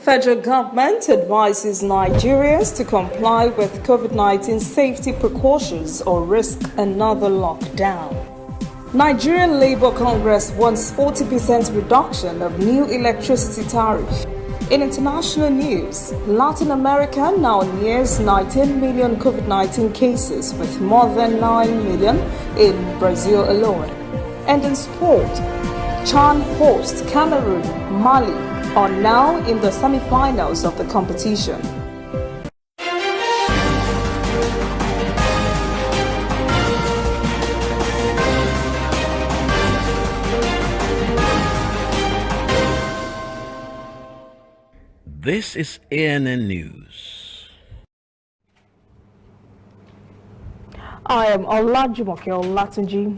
Federal government advises Nigerians to comply with COVID-19 safety precautions or risk another lockdown. Nigerian Labour Congress wants 40% reduction of new electricity tariff. In international news, Latin America now nears 19 million COVID-19 cases, with more than 9 million in Brazil alone. And in sport, Chan hosts Cameroon, Mali are now in the semi-finals of the competition. This is ANN News. I am Olajumoke Olatunji.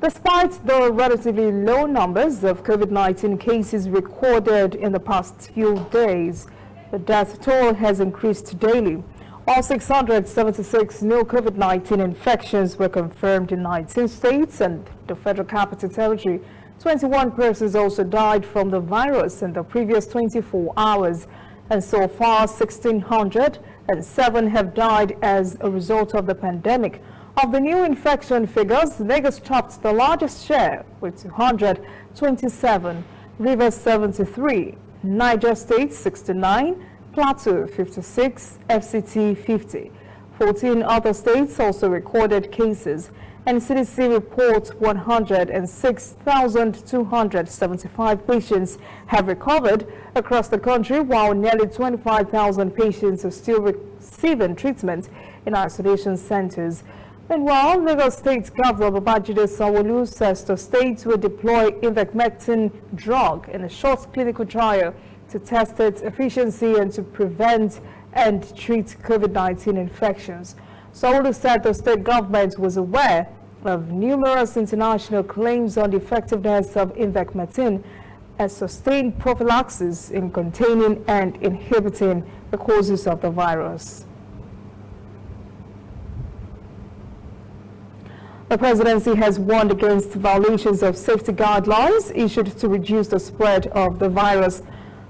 Despite the relatively low numbers of COVID-19 cases recorded in the past few days, the death toll has increased daily. All 676 new COVID-19 infections were confirmed in 19 states and the Federal Capital Territory. 21 persons also died from the virus in the previous 24 hours, and so far 1,607 have died as a result of the pandemic. Of the new infection figures, Lagos topped the largest share with 227, Rivers 73, Niger State 69, Plateau 56, FCT 50. 14 other states also recorded cases, and CDC reports 106,275 patients have recovered across the country, while nearly 25,000 patients are still receiving treatment in isolation centers. Meanwhile, Lagos State Governor Babajide Sanwo-Olu says the state will deploy ivermectin drug in a short clinical trial to test its efficiency and to prevent and treat COVID-19 infections. Sanwo-Olu said the state government was aware of numerous international claims on the effectiveness of ivermectin as sustained prophylaxis in containing and inhibiting the causes of the virus. The presidency has warned against violations of safety guidelines issued to reduce the spread of the virus.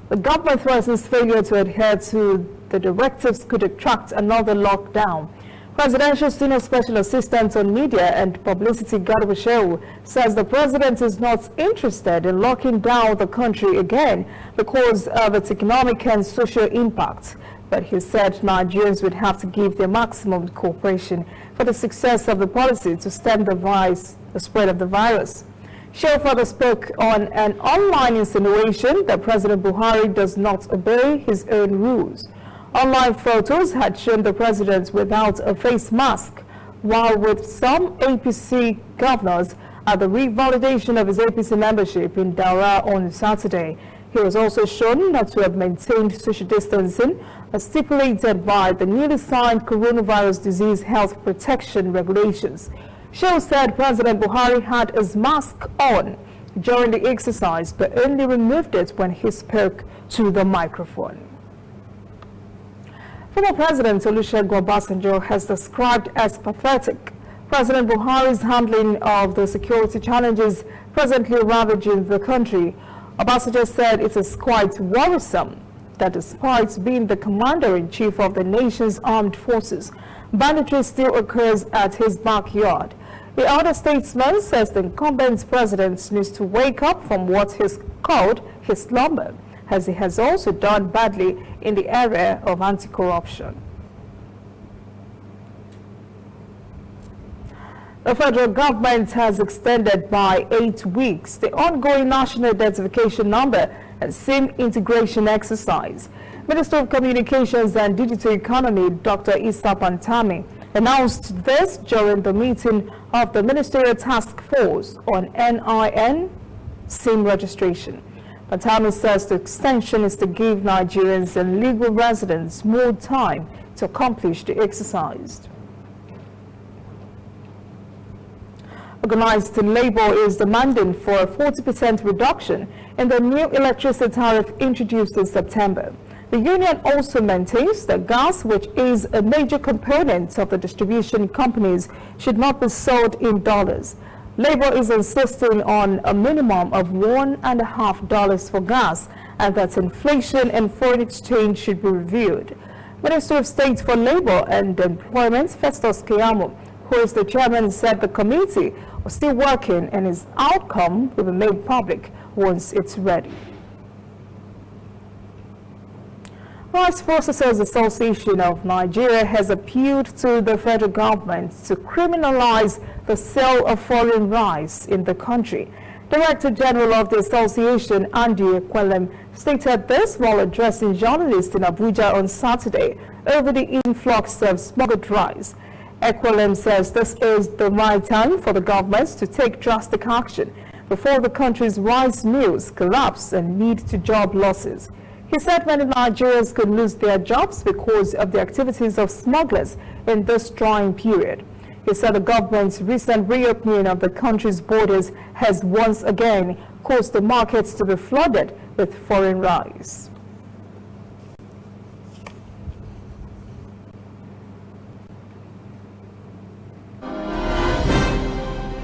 The government threatens failure to adhere to the directives could attract another lockdown. Presidential Senior Special Assistant on Media and Publicity Garba Shehu says the president is not interested in locking down the country again because of its economic and social impact. But he said Nigerians would have to give their maximum cooperation for the success of the policy to stem the spread of the virus. Shehu further spoke on an online insinuation that President Buhari does not obey his own rules. Online photos had shown the president without a face mask, while with some APC governors at the revalidation of his APC membership in Daura on Saturday. He was also shown not to have maintained social distancing as stipulated by the newly signed Coronavirus Disease Health Protection Regulations. Shehu said President Buhari had his mask on during the exercise but only removed it when he spoke to the microphone. Former President Olusegun Obasanjo has described as pathetic President Buhari's handling of the security challenges presently ravaging the country. Obasanjo said it is quite worrisome that despite being the commander-in-chief of the nation's armed forces, banditry still occurs at his backyard. The other statesman says the incumbent president needs to wake up from what he's called his slumber, as he has also done badly in the area of anti-corruption. The federal government has extended by 8 weeks the ongoing national identification number and SIM integration exercise. Minister of Communications and Digital Economy, Dr. Issa Pantami, announced this during the meeting of the Ministerial Task Force on NIN SIM registration. Pantami says the extension is to give Nigerians and legal residents more time to accomplish the exercise. Organized Labour is demanding for a 40% reduction in the new electricity tariff introduced in September. The union also maintains that gas, which is a major component of the distribution companies, should not be sold in dollars. Labour is insisting on a minimum of $1.50 for gas and that inflation and foreign exchange should be reviewed. Minister of State for Labor and Employment, Festus Keyamo, who is the chairman, said the committee was still working and its outcome will be made public once it's ready. Rice Processors Association of Nigeria has appealed to the federal government to criminalize the sale of foreign rice in the country. Director General of the association, Andy Ekwelem, stated this while addressing journalists in Abuja on Saturday over the influx of smuggled rice. Ekwelem says this is the right time for the government to take drastic action before the country's rice mills collapse and lead to job losses. He said many Nigerians could lose their jobs because of the activities of smugglers in this trying period. He said the government's recent reopening of the country's borders has once again caused the markets to be flooded with foreign rice.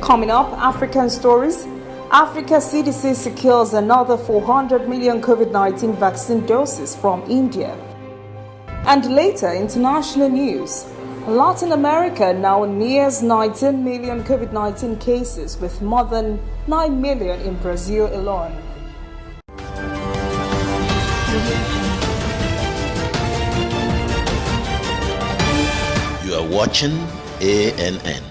Coming up, African stories. Africa CDC secures another 400 million COVID-19 vaccine doses from India. And later, international news. Latin America now nears 19 million COVID-19 cases, with more than 9 million in Brazil alone. You are watching ANN.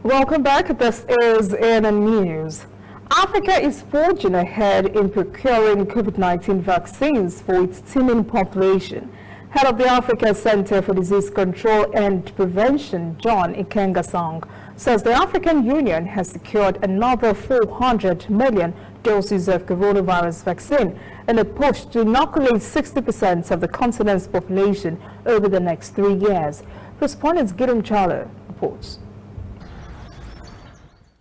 Welcome back. This is ANN News. Africa is forging ahead in procuring COVID-19 vaccines for its teeming population. Head of the Africa Center for Disease Control and Prevention, John Ikengasong, says the African Union has secured another 400 million doses of coronavirus vaccine in a push to inoculate 60% of the continent's population over the next 3 years. Correspondent Gideon Chala reports.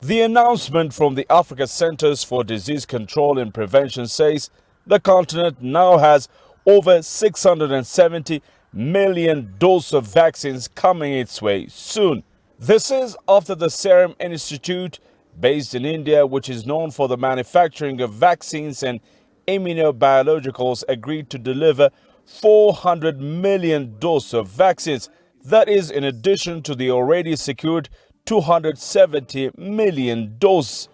The announcement from the Africa Centers for Disease Control and Prevention says the continent now has over 670 million doses of vaccines coming its way soon. This is after the Serum Institute, based in India, which is known for the manufacturing of vaccines and immunobiologicals, agreed to deliver 400 million doses of vaccines. That is in addition to the already secured 270 million doses.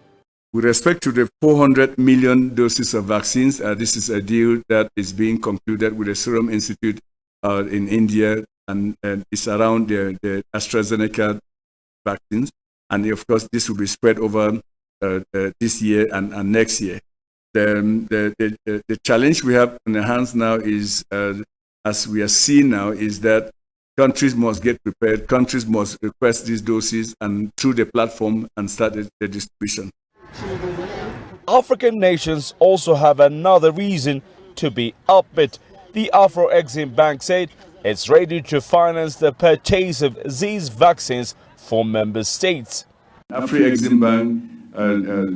With respect to the 400 million doses of vaccines, this is a deal that is being concluded with the Serum Institute in India, and it's around the AstraZeneca vaccines. And of course, this will be spread over this year and next year. The challenge we have on the hands now is, as we are seeing now, is that countries must get prepared, countries must request these doses and through the platform and start the distribution. African nations also have another reason to be upbeat. The Afro-Exim Bank said it's ready to finance the purchase of these vaccines for member states. Afro-Exim Bank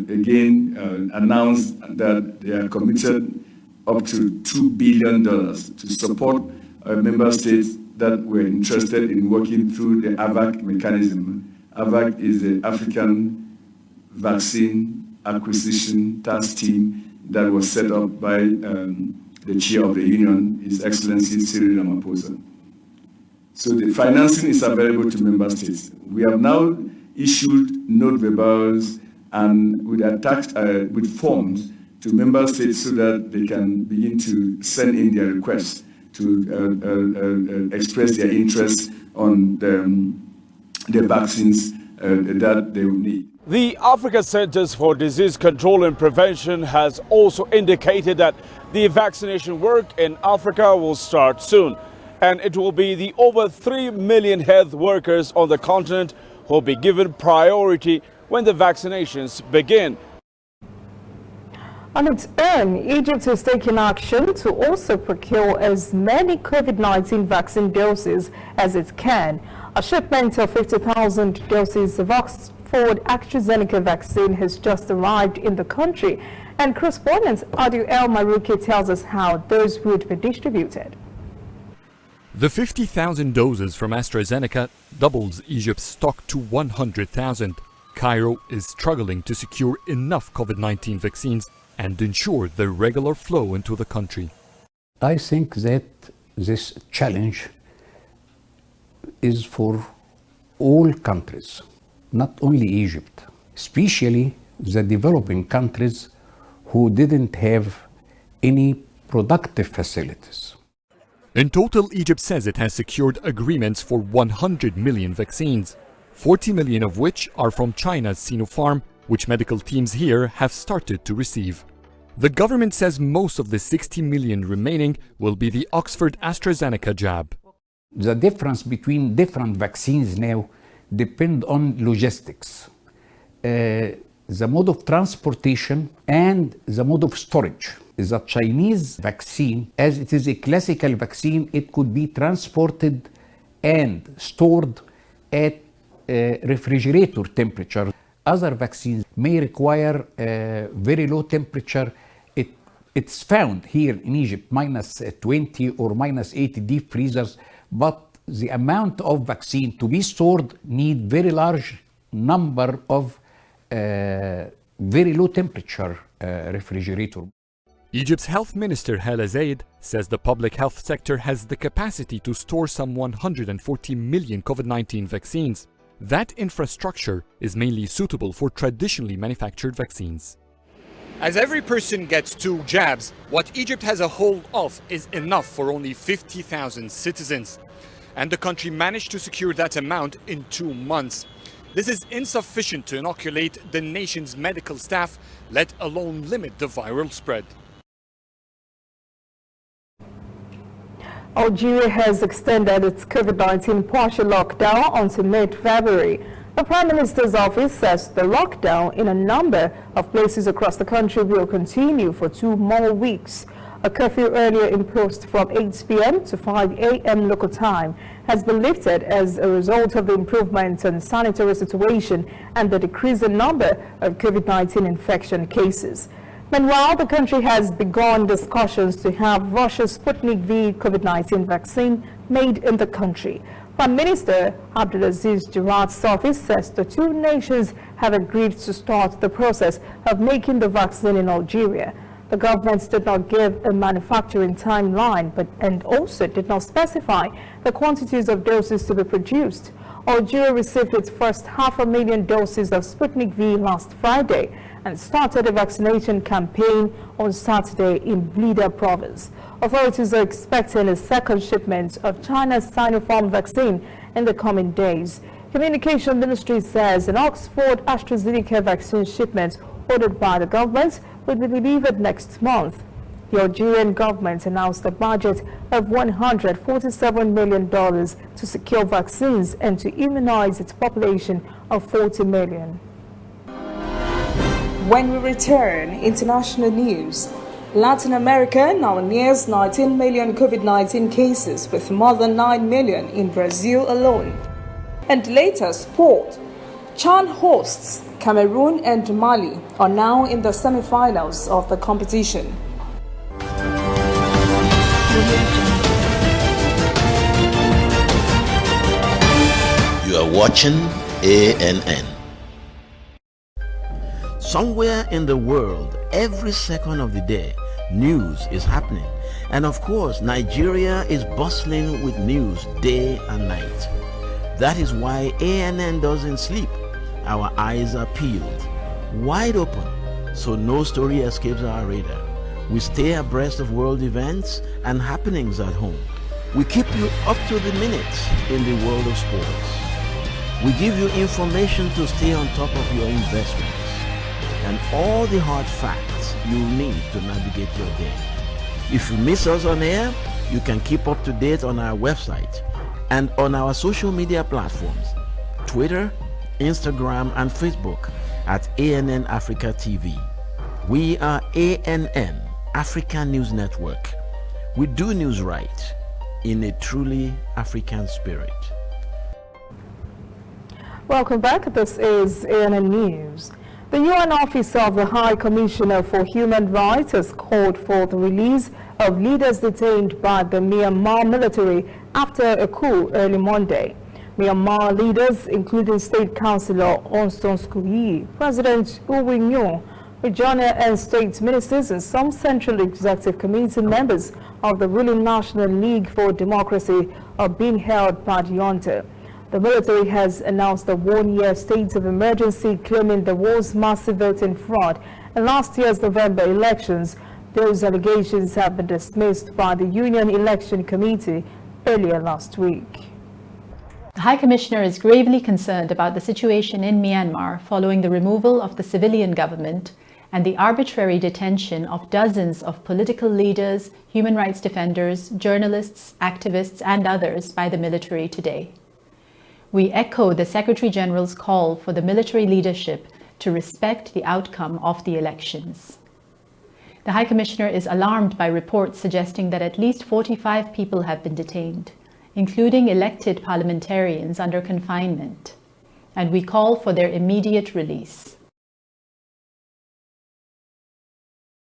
again announced that they are committed up to $2 billion to support member states that were interested in working through the AVAC mechanism. AVAC is the African Vaccine Acquisition Task Team that was set up by the chair of the union, His Excellency Cyril Ramaphosa. So the financing is available to member states. We have now issued note verbals and with forms to member states so that they can begin to send in their requests to express their interest on the vaccines that they will need. The Africa Centers for Disease Control and Prevention has also indicated that the vaccination work in Africa will start soon, and it will be the over 3 million health workers on the continent who will be given priority when the vaccinations begin. On its own, Egypt is taking action to also procure as many COVID-19 vaccine doses as it can. A shipment of 50,000 doses of Oxford AstraZeneca vaccine has just arrived in the country, and correspondent Adu El Marouki tells us how those would be distributed. The 50,000 doses from AstraZeneca doubles Egypt's stock to 100,000. Cairo is struggling to secure enough COVID-19 vaccines and ensure the regular flow into the country. I think that this challenge is for all countries, not only Egypt, especially the developing countries who didn't have any productive facilities. In total, Egypt says it has secured agreements for 100 million vaccines, 40 million of which are from China's Sinopharm, which medical teams here have started to receive. The government says most of the 60 million remaining will be the Oxford AstraZeneca jab. The difference between different vaccines now depend on logistics, the mode of transportation and the mode of storage. The Chinese vaccine, as it is a classical vaccine, it could be transported and stored at refrigerator temperature. Other vaccines may require very low temperature. It's found here in Egypt minus 20 or minus 80 deep freezers, but the amount of vaccine to be stored need very large number of very low temperature refrigerator. Egypt's health minister Hala Zaid says the public health sector has the capacity to store some 140 million COVID-19 vaccines. That infrastructure is mainly suitable for traditionally manufactured vaccines. As every person gets 2 jabs, what Egypt has a hold of is enough for only 50,000 citizens. And the country managed to secure that amount in 2 months. This is insufficient to inoculate the nation's medical staff, let alone limit the viral spread. Algeria has extended its COVID-19 partial lockdown until mid-February. The Prime Minister's office says the lockdown in a number of places across the country will continue for 2 more weeks. A curfew earlier imposed from 8 p.m. to 5 a.m. local time has been lifted as a result of the improvement in sanitary situation and the decrease in number of COVID-19 infection cases. Meanwhile, the country has begun discussions to have Russia's Sputnik V COVID-19 vaccine made in the country. Prime Minister Abdulaziz Jirat's office says the 2 nations have agreed to start the process of making the vaccine in Algeria. The government did not give a manufacturing timeline, and also did not specify the quantities of doses to be produced. Algeria received its first 500,000 doses of Sputnik V last Friday and started a vaccination campaign on Saturday in Blida province. Authorities are expecting a second shipment of China's Sinopharm vaccine in the coming days. Communication Ministry says an Oxford AstraZeneca vaccine shipment ordered by the government will be delivered next month. The Algerian government announced a budget of $147 million to secure vaccines and to immunize its population of 40 million. When we return, international news. Latin America now nears 19 million COVID-19 cases, with more than 9 million in Brazil alone. And later, sport. CHAN hosts Cameroon and Mali are now in the semi-finals of the competition. You are watching ANN. Somewhere in the world, every second of the day, news is happening. And of course, Nigeria is bustling with news day and night. That is why ANN doesn't sleep. Our eyes are peeled, wide open, so no story escapes our radar. We stay abreast of world events and happenings at home. We keep you up to the minute in the world of sports. We give you information to stay on top of your investments and all the hard facts you'll need to navigate your day. If you miss us on air, you can keep up to date on our website and on our social media platforms, Twitter, Instagram and Facebook at ANN Africa TV. We are ANN, African News Network. We do news right in a truly African spirit. Welcome back. This is ANN News. The UN Office of the High Commissioner for Human Rights has called for the release of leaders detained by the Myanmar military after a coup early Monday. Myanmar leaders, including State Councillor Aung San Suu Kyi, President U Win Myint, regional and state ministers, and some Central Executive Committee members of the ruling National League for Democracy are being held by the junta. The military has announced a one-year state of emergency, claiming there was massive voting fraud in last year's November elections. Those allegations have been dismissed by the Union Election Committee earlier last week. The High Commissioner is gravely concerned about the situation in Myanmar following the removal of the civilian government and the arbitrary detention of dozens of political leaders, human rights defenders, journalists, activists, and others by the military today. We echo the Secretary General's call for the military leadership to respect the outcome of the elections. The High Commissioner is alarmed by reports suggesting that at least 45 people have been detained, including elected parliamentarians under confinement, and we call for their immediate release.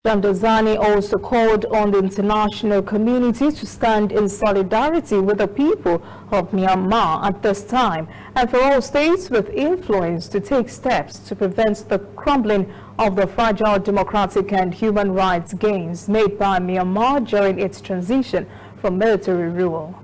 Dhamdasani also called on the international community to stand in solidarity with the people of Myanmar at this time, and for all states with influence to take steps to prevent the crumbling of the fragile democratic and human rights gains made by Myanmar during its transition from military rule.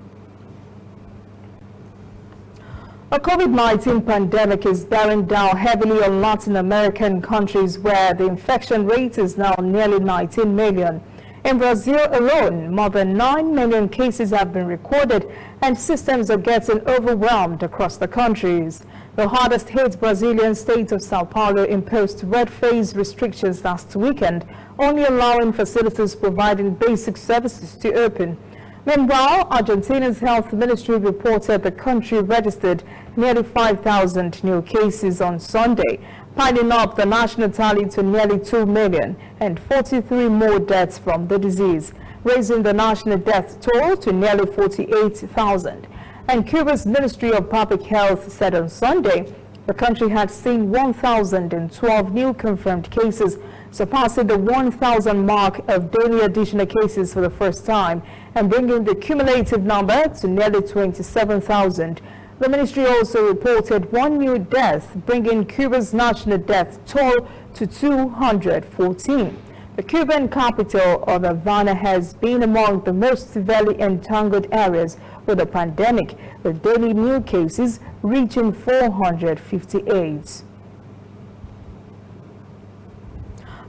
A COVID-19 pandemic is bearing down heavily on Latin American countries where the infection rate is now nearly 19 million. In Brazil alone, more than 9 million cases have been recorded and systems are getting overwhelmed across the countries. The hardest hit Brazilian state of Sao Paulo imposed red phase restrictions last weekend, only allowing facilities providing basic services to open. Meanwhile, Argentina's health ministry reported the country registered nearly 5,000 new cases on Sunday, piling up the national tally to nearly 2 million and 43 more deaths from the disease, raising the national death toll to nearly 48,000. And Cuba's Ministry of Public Health said on Sunday the country had seen 1,012 new confirmed cases, surpassing the 1,000 mark of daily additional cases for the first time and bringing the cumulative number to nearly 27,000. The ministry also reported one new death, bringing Cuba's national death toll to 214. The Cuban capital of Havana has been among the most severely entangled areas with the pandemic, with daily new cases reaching 458.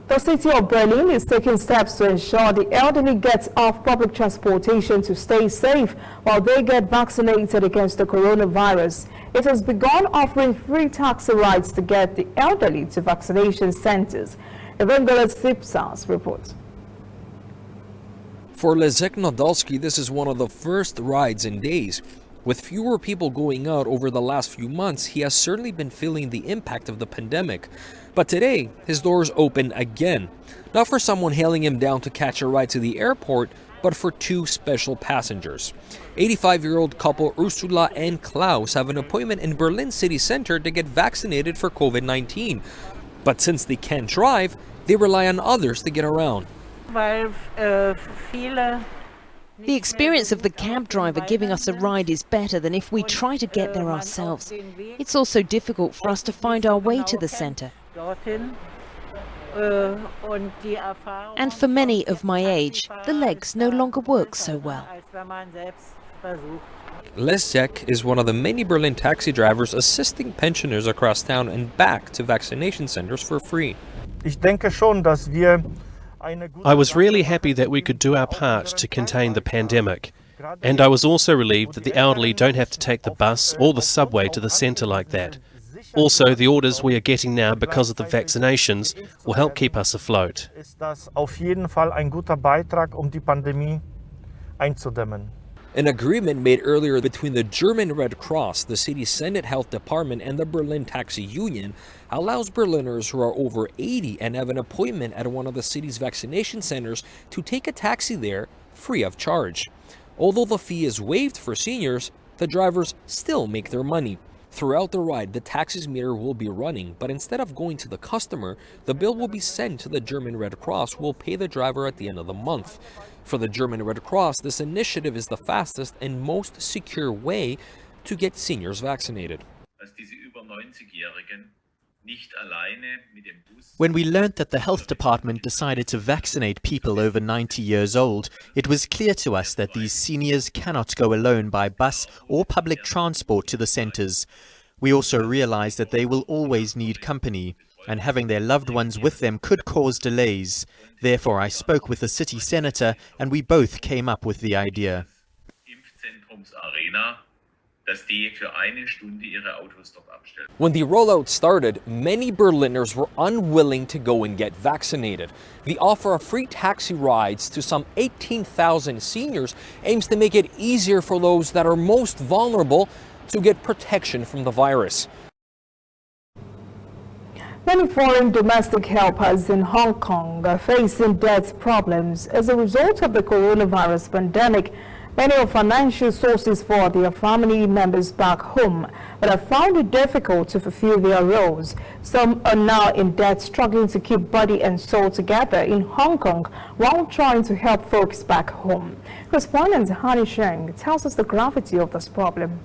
The city of Berlin is taking steps to ensure the elderly get off public transportation to stay safe while they get vaccinated against the coronavirus. It has begun offering free taxi rides to get the elderly to vaccination centers. Evangelos Sipsas reports. For Leszek Nadolski, this is one of the first rides in days. With fewer people going out over the last few months, he has certainly been feeling the impact of the pandemic. But today, his doors open again. Not for someone hailing him down to catch a ride to the airport, but for two special passengers. 85-year-old couple Ursula and Klaus have an appointment in Berlin city center to get vaccinated for COVID-19. But since they can't drive, they rely on others to get around. The experience of the cab driver giving us a ride is better than if we try to get there ourselves. It's also difficult for us to find our way to the centre. And for many of my age, the legs no longer work so well. Leszek is one of the many Berlin taxi drivers assisting pensioners across town and back to vaccination centers for free. I was really happy that we could do our part to contain the pandemic. And I was also relieved that the elderly don't have to take the bus or the subway to the centre like that. Also, the orders we are getting now because of the vaccinations will help keep us afloat. An agreement made earlier between the German Red Cross, the city's Senate Health Department, and the Berlin Taxi Union allows Berliners who are over 80 and have an appointment at one of the city's vaccination centers to take a taxi there free of charge. Although the fee is waived for seniors, the drivers still make their money. Throughout the ride, the taxi's meter will be running, but instead of going to the customer, the bill will be sent to the German Red Cross, who will pay the driver at the end of the month. For the German Red Cross, this initiative is the fastest and most secure way to get seniors vaccinated. When we learned that the health department decided to vaccinate people over 90 years old, it was clear to us that these seniors cannot go alone by bus or public transport to the centers. We also realized that they will always need company, and having their loved ones with them could cause delays. Therefore, I spoke with the city senator, and we both came up with the idea. When the rollout started, many Berliners were unwilling to go and get vaccinated. The offer of free taxi rides to some 18,000 seniors aims to make it easier for those that are most vulnerable to get protection from the virus. Many foreign domestic helpers in Hong Kong are facing debt problems as a result of the coronavirus pandemic. Many are financial sources for their family members back home, but have found it difficult to fulfill their roles. Some are now in debt, struggling to keep body and soul together in Hong Kong while trying to help folks back home. Correspondent Hani Sheng tells us the gravity of this problem.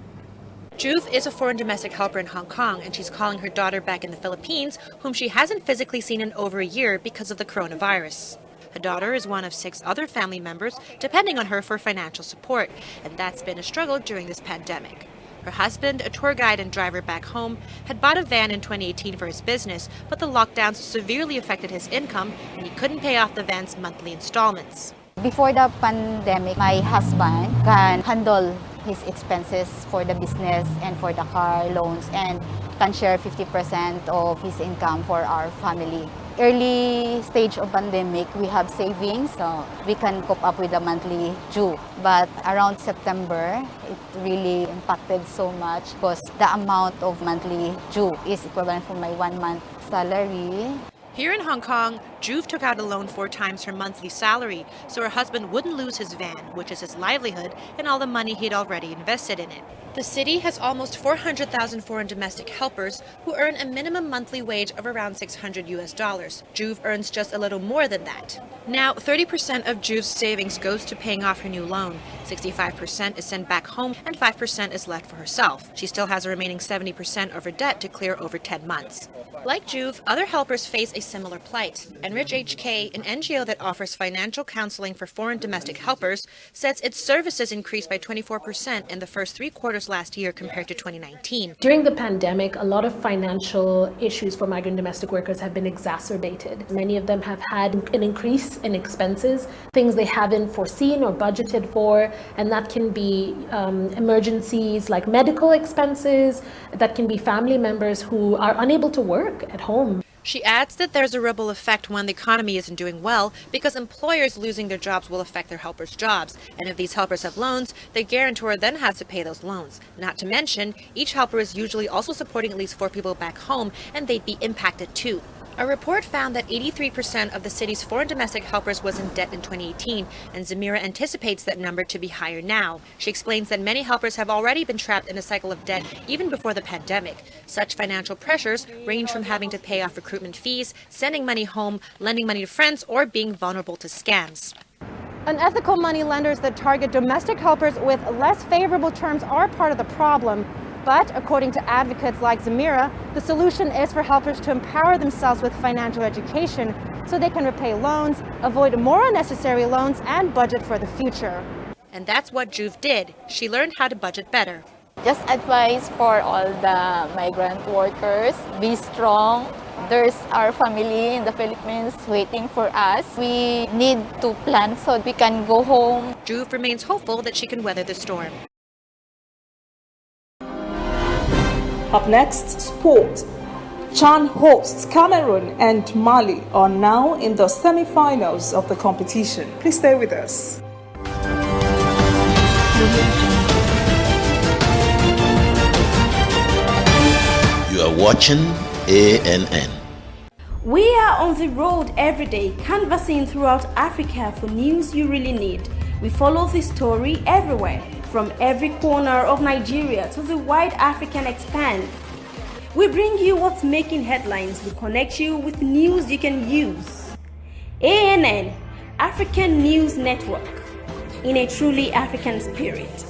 Juve is a foreign domestic helper in Hong Kong, and she's calling her daughter back in the Philippines, whom she hasn't physically seen in over a year because of the coronavirus. Her daughter is one of 6 other family members depending on her for financial support, and that's been a struggle during this pandemic. Her husband, a tour guide and driver back home, had bought a van in 2018 for his business, but the lockdowns severely affected his income and he couldn't pay off the van's monthly installments. Before the pandemic, my husband can handle his expenses for the business and for the car loans and can share 50% of his income for our family. Early stage of pandemic, we have savings, so we can cope up with the monthly due. But around September, it really impacted so much because the amount of monthly due is equivalent for my 1 month salary. Here in Hong Kong, Juve took out a loan 4 times her monthly salary so her husband wouldn't lose his van, which is his livelihood, and all the money he'd already invested in it. The city has almost 400,000 foreign domestic helpers who earn a minimum monthly wage of around $600. Juve earns just a little more than that. Now, 30% of Juve's savings goes to paying off her new loan, 65% is sent back home, and 5% is left for herself. She still has a remaining 70% of her debt to clear over 10 months. Like Juve, other helpers face a similar plight. Enrich HK, an NGO that offers financial counseling for foreign domestic helpers, says its services increased by 24% in the first 3 quarters last year compared to 2019. During the pandemic, a lot of financial issues for migrant domestic workers have been exacerbated. Many of them have had an increase in expenses, things they haven't foreseen or budgeted for, and that can be emergencies like medical expenses, that can be family members who are unable to work at home. She adds that there's a ripple effect when the economy isn't doing well because employers losing their jobs will affect their helpers' jobs. And if these helpers have loans, the guarantor then has to pay those loans. Not to mention, each helper is usually also supporting at least 4 people back home, and they'd be impacted too. A report found that 83% of the city's foreign domestic helpers was in debt in 2018, and Zamira anticipates that number to be higher now. She explains that many helpers have already been trapped in a cycle of debt even before the pandemic. Such financial pressures range from having to pay off recruitment fees, sending money home, lending money to friends, or being vulnerable to scams. Unethical money lenders that target domestic helpers with less favorable terms are part of the problem. But according to advocates like Zamira, the solution is for helpers to empower themselves with financial education so they can repay loans, avoid more unnecessary loans, and budget for the future. And that's what Juve did. She learned how to budget better. Just advice for all the migrant workers, be strong. There's our family in the Philippines waiting for us. We need to plan so we can go home. Juve remains hopeful that she can weather the storm. Up next, sport. Chan hosts Cameroon and Mali are now in the semi-finals of the competition. Please stay with us. You are watching ANN. We are on the road every day, canvassing throughout Africa for news you really need. We follow the story everywhere, from every corner of Nigeria to the wide African expanse. We bring you what's making headlines. We connect you with news you can use. ANN, African News Network, in a truly African spirit.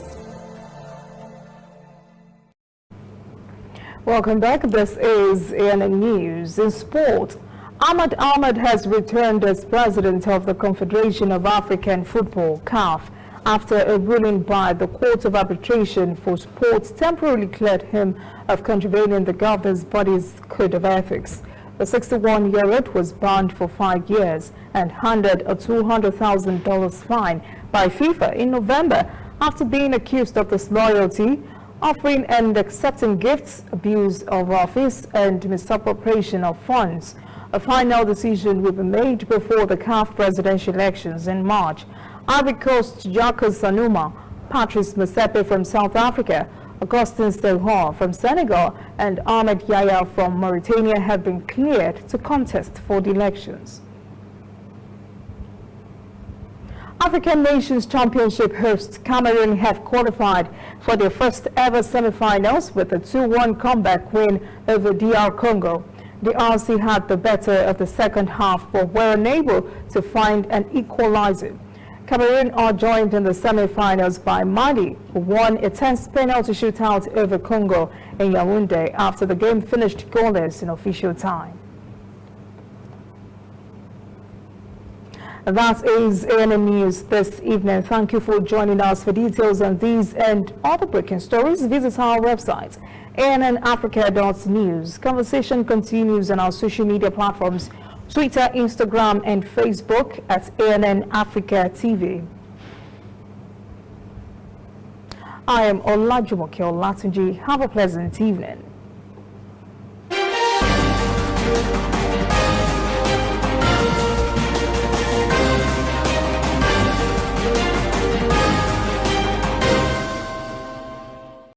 Welcome back. This is ANN News. In sport, Ahmad Ahmad has returned as president of the Confederation of African Football, CAF, after a ruling by the Court of Arbitration for Sports temporarily cleared him of contravening the governor's body's code of ethics. The 61-year-old was banned for 5 years and handed a $200,000 fine by FIFA in November after being accused of disloyalty, offering and accepting gifts, abuse of office, and misappropriation of funds. A final decision will be made before the CAF presidential elections in March. Ivory Coast Jacques Sanuma, Patrice Motsepe from South Africa, Augustin Senghor from Senegal, and Ahmed Yahya from Mauritania have been cleared to contest for the elections. African Nations Championship hosts Cameroon have qualified for their first ever semi-finals with a 2-1 comeback win over DR Congo. The RC had the better of the second half but were unable to find an equalizer. Cameroon are joined in the semi-finals by Mali, who won a tense penalty shootout over Congo in Yaoundé after the game finished goalless in official time. And that is ANN News this evening. Thank you for joining us. For details on these and other breaking stories, visit our website, annafrica.news. Conversation continues on our social media platforms, Twitter, Instagram, and Facebook at ANN Africa TV. I am Olajumoke Olatunji. Have a pleasant evening.